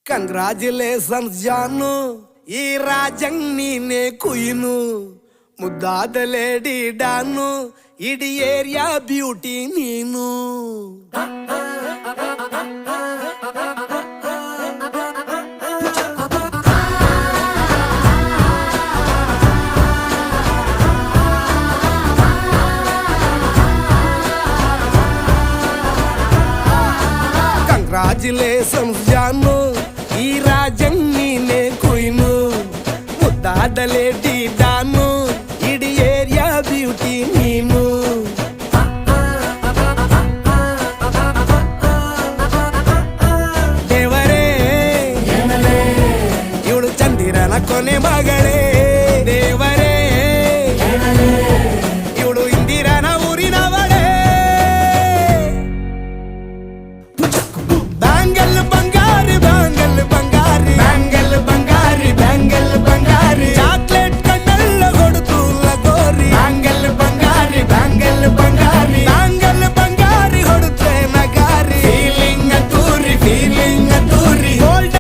Congratulations ಜಾನು, ಈ ರಾಜಂಗ್ ನೀನೆ ಕುಯ್ನು, ಮುದ್ದಾದ ಲೇಡಿ ಡಾನು, ಇಡೀ ಏರಿಯಾ ಬ್ಯೂಟಿ ನೀನು. ಕಂಗ್ರಾಚುಲೇಷನ್ಸ್ ಜಾನು, ಈ ರಾಜಂಗ್ ನೀನೆ ಕುಯ್ನು, ಮುದ್ದಾದ ಲೇಡಿ ಡಾನು, ಇಡೀ ಏರಿಯಾ ಬ್ಯೂಟಿ ನೀನು. ದೇವರೇ ಇವಳು ಚಂದಿರನ ಕೊನೆ ಮಗಳೇ.